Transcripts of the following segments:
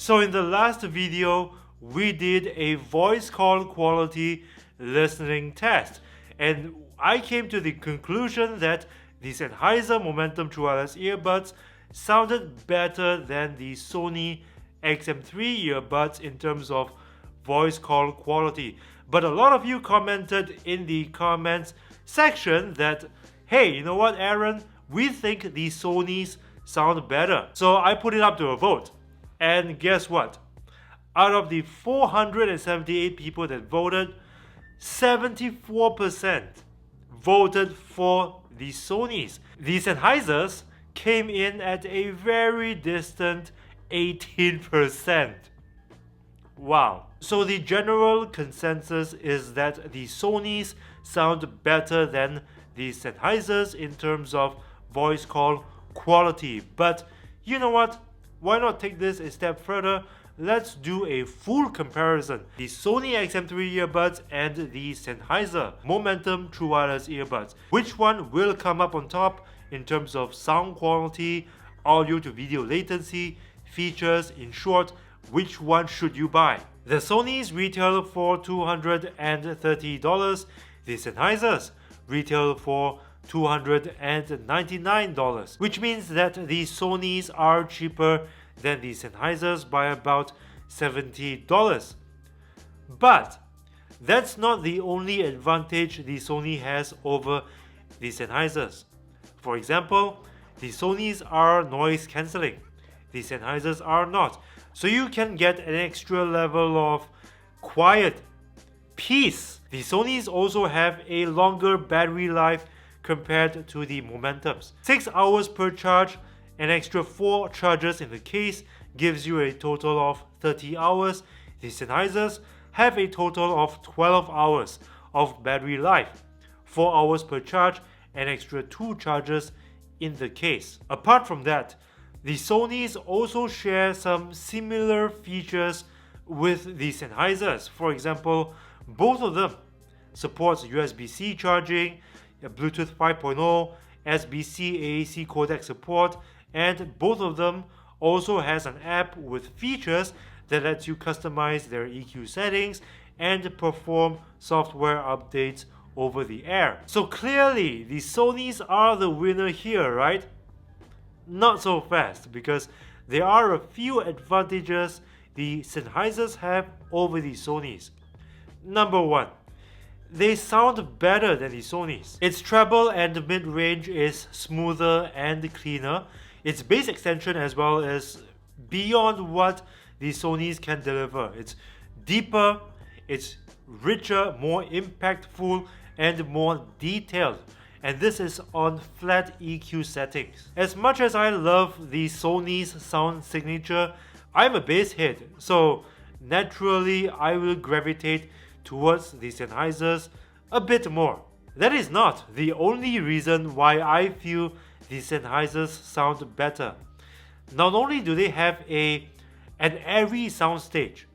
So in the last video, we did a voice call quality listening test, and I came to the conclusion that the Sennheiser Momentum True Wireless earbuds sounded better than the Sony XM3 earbuds in terms of voice call quality. But a lot of you commented in the comments section that, hey, you know what, Aaron, we think the Sonys sound better. So I put it up to a vote. And guess what? Out of the 478 people that voted, 74% voted for the Sonys. The Sennheisers came in at a very distant 18%. Wow. So the general consensus is that the Sonys sound better than the Sennheisers in terms of voice call quality. But you know what? Why not take this a step further? Let's do a full comparison. The Sony XM3 earbuds and the Sennheiser Momentum True Wireless earbuds. Which one will come up on top in terms of sound quality, audio to video latency, features? In short, which one should you buy? The Sonys retail for $230. The Sennheisers retail for $299, which means that the Sonys are cheaper than the Sennheisers by about $70. But that's not the only advantage the Sony has over the Sennheisers. For example, the Sonys are noise cancelling, the Sennheisers are not. So you can get an extra level of quiet, peace. The Sonys also have a longer battery life compared to the Momentums. 6 hours per charge, an extra 4 charges in the case gives you a total of 30 hours. The Sennheisers have a total of 12 hours of battery life, 4 hours per charge, an extra 2 charges in the case. Apart from that, the Sonys also share some similar features with the Sennheisers. For example, both of them supports USB-C charging, Bluetooth 5.0, SBC AAC codec support, and both of them also has an app with features that lets you customize their EQ settings and perform software updates over the air. So clearly, the Sonys are the winner here, right? Not so fast, because there are a few advantages the Sennheisers have over the Sonys. Number 1, they sound better than the Sonys. Its treble and mid-range is smoother and cleaner. Its bass extension as well is beyond what the Sonys can deliver. It's deeper, it's richer, more impactful, and more detailed. And this is on flat EQ settings. As much as I love the Sony's sound signature, I'm a bass head, so naturally I will gravitate towards the Sennheisers a bit more. That is not the only reason why I feel the Sennheisers sound better. Not only do they have an airy soundstage,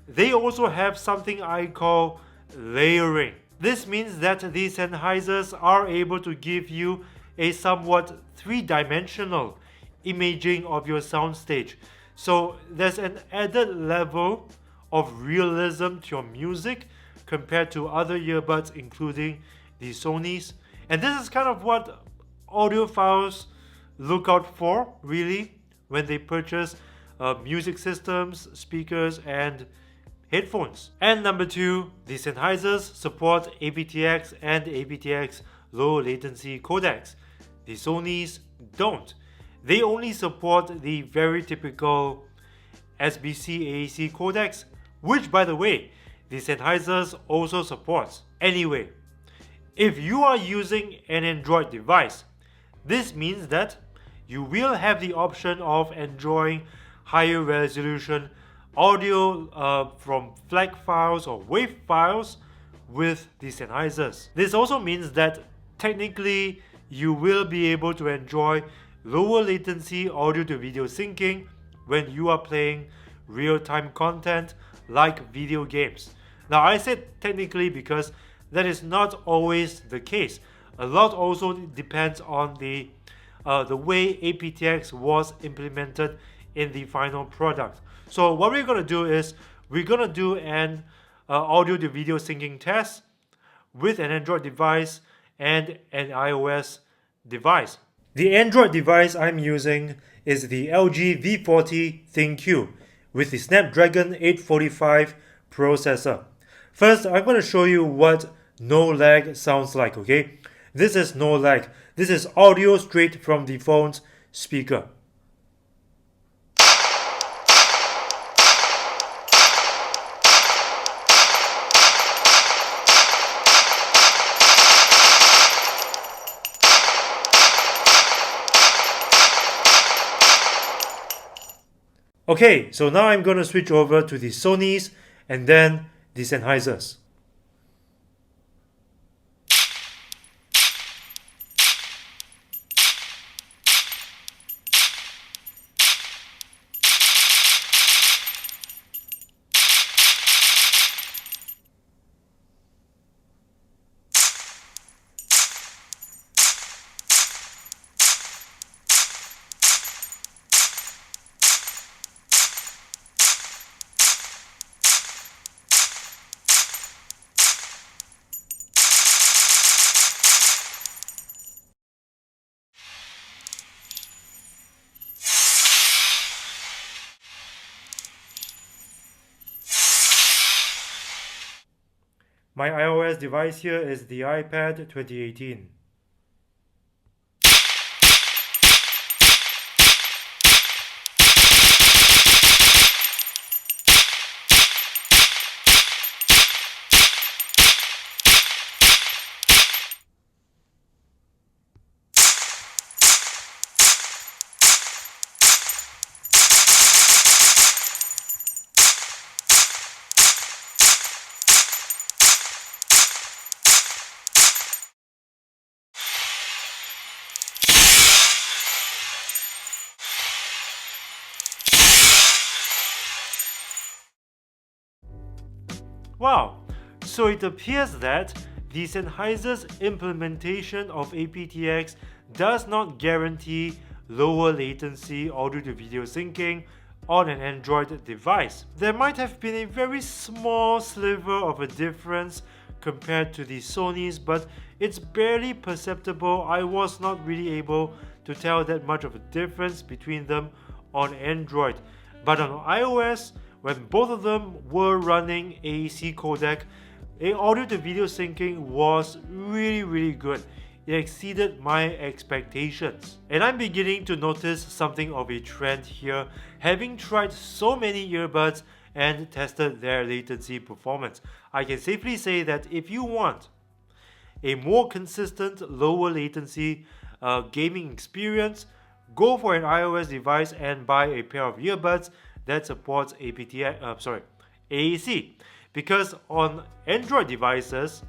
they also have something I call layering. This means that the Sennheisers are able to give you a somewhat three-dimensional imaging of your soundstage. So there's an added level of realism to your music compared to other earbuds, including the Sonys. And this is kind of what audiophiles look out for, really, when they purchase music systems, speakers, and headphones. And number 2, the Sennheisers support aptX and aptX low latency codecs. The Sonys don't. They only support the very typical SBC AAC codecs, which, by the way, the Sennheisers also supports. Anyway, if you are using an Android device, this means that you will have the option of enjoying higher resolution audio from FLAC files or WAV files with the Sennheisers. This also means that technically you will be able to enjoy lower latency audio to video syncing when you are playing real-time content like video games. Now I said technically because that is not always the case. A lot also depends on the way aptX was implemented in the final product. So what we're gonna do is we're gonna do an audio to video syncing test with an Android device and an iOS device. The Android device I'm using is the LG V40 ThinQ with the Snapdragon 845 processor. First, I'm going to show you what no lag sounds like, okay? This is no lag. This is audio straight from the phone's speaker. Okay, so now I'm going to switch over to the Sonys and then the Sennheisers. My iOS device here is the iPad 2018. Wow, so it appears that the Sennheiser's implementation of aptX does not guarantee lower latency audio to video syncing on an Android device. There might have been a very small sliver of a difference compared to the Sonys, but it's barely perceptible. I was not really able to tell that much of a difference between them on Android. But on iOS, when both of them were running AAC codec, audio to video syncing was really good. It exceeded my expectations. And I'm beginning to notice something of a trend here, having tried so many earbuds and tested their latency performance. I can safely say that if you want a more consistent, lower latency gaming experience, go for an iOS device and buy a pair of earbuds that supports AAC. Because on Android devices,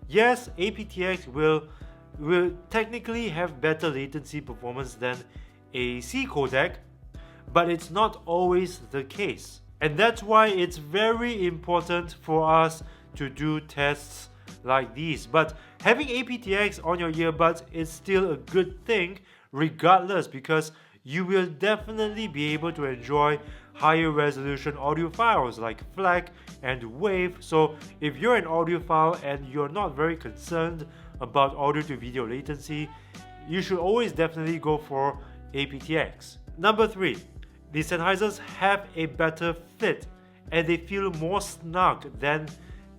yes, aptX will technically have better latency performance than AAC codec, but it's not always the case. And that's why it's very important for us to do tests like these. But having aptX on your earbuds is still a good thing regardless, because you will definitely be able to enjoy higher resolution audio files like FLAC and WAV. So if you're an audiophile and you're not very concerned about audio to video latency, you should always definitely go for aptX. Number 3, the Sennheisers have a better fit and they feel more snug than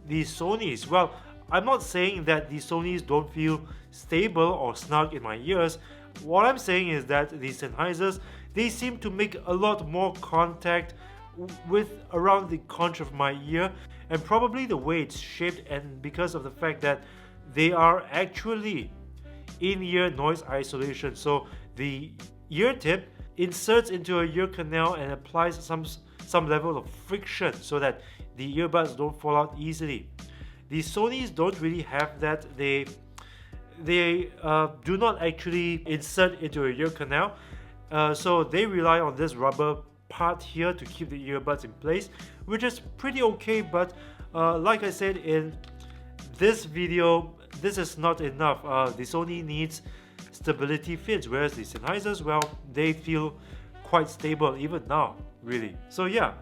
the Sonys. Well, I'm not saying that the Sonys don't feel stable or snug in my ears. What I'm saying is that the Sennheisers, they seem to make a lot more contact with around the conch of my ear, and probably the way it's shaped, and because of the fact that they are actually in-ear noise isolation. So the ear tip inserts into a ear canal and applies some level of friction so that the earbuds don't fall out easily. The Sonys don't really have that. They do not actually insert into a ear canal, so they rely on this rubber part here to keep the earbuds in place, which is pretty okay. But like I said in this video, this is not enough. The Sony needs stability fins, whereas the Sennheisers, well, they feel quite stable even now. really. So yeah,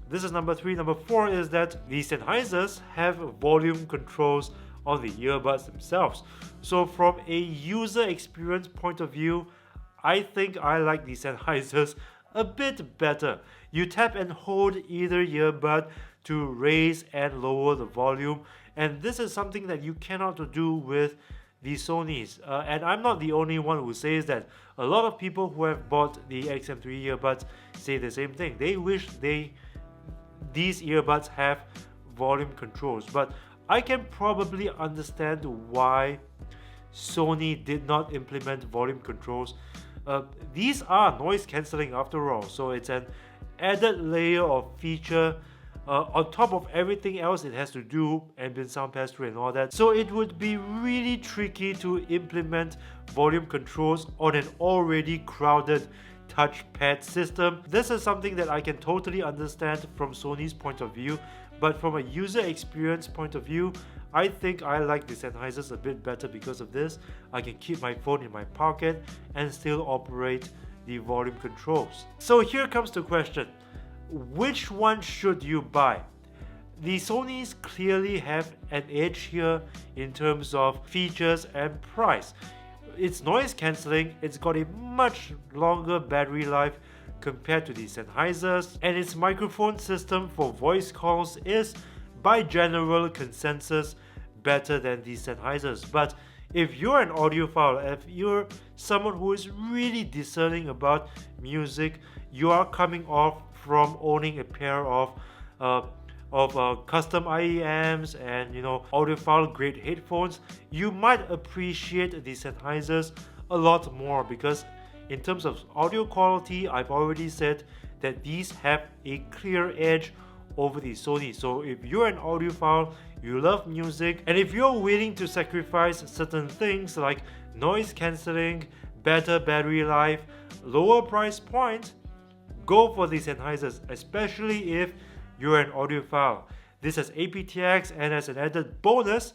this is number 3. Number 4 is that the Sennheisers have volume controls on the earbuds themselves. So from a user experience point of view, I think I like the Sennheisers a bit better. You tap and hold either earbud to raise and lower the volume, and this is something that you cannot do with the Sonys. And I'm not the only one who says that. A lot of people who have bought the XM3 earbuds say the same thing. They wish these earbuds have volume controls, but I can probably understand why Sony did not implement volume controls. These are noise cancelling after all, so it's an added layer of feature on top of everything else it has to do, ambient sound pass-through and all that. So it would be really tricky to implement volume controls on an already crowded touchpad system. This is something that I can totally understand from Sony's point of view, but from a user experience point of view, I think I like the Sennheisers a bit better because of this. I can keep my phone in my pocket and still operate the volume controls. So here comes the question. Which one should you buy? The Sonys clearly have an edge here in terms of features and price. It's noise cancelling, it's got a much longer battery life compared to the Sennheisers, and its microphone system for voice calls is, by general consensus, better than the Sennheisers. But if you're an audiophile, if you're someone who is really discerning about music, you are coming off from owning a pair of custom IEMs and audiophile grade headphones, you might appreciate the Sennheisers a lot more, because in terms of audio quality, I've already said that these have a clear edge over the Sony. So if you're an audiophile, you love music, and if you're willing to sacrifice certain things like noise cancelling, better battery life, lower price point, go for the Sennheisers, especially if you're an audiophile. This has aptX, and as an added bonus,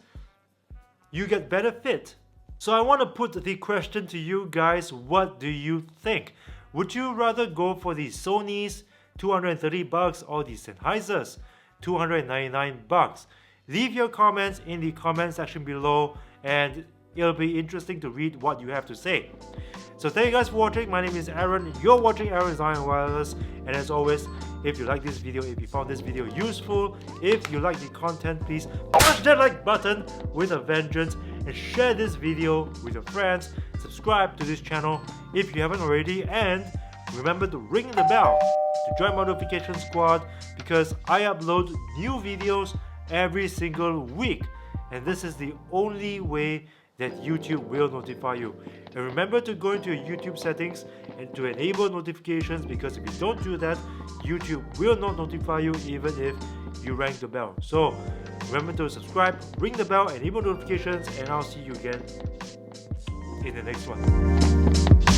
you get better fit. So I want to put the question to you guys, what do you think? Would you rather go for the Sonys, $230, or the Sennheisers, $299? Leave your comments in the comment section below, and it'll be interesting to read what you have to say. So thank you guys for watching. My name is Aaron. You're watching Aaron's Wireless, and as always, if you like this video, if you found this video useful, if you like the content, please push that like button with a vengeance and share this video with your friends. Subscribe to this channel if you haven't already, and remember to ring the bell to join my notification squad, because I upload new videos every single week, and this is the only way that YouTube will notify you. And remember to go into your YouTube settings and to enable notifications, because if you don't do that, YouTube will not notify you even if you ring the bell. So remember to subscribe, ring the bell, enable notifications, and I'll see you again in the next one.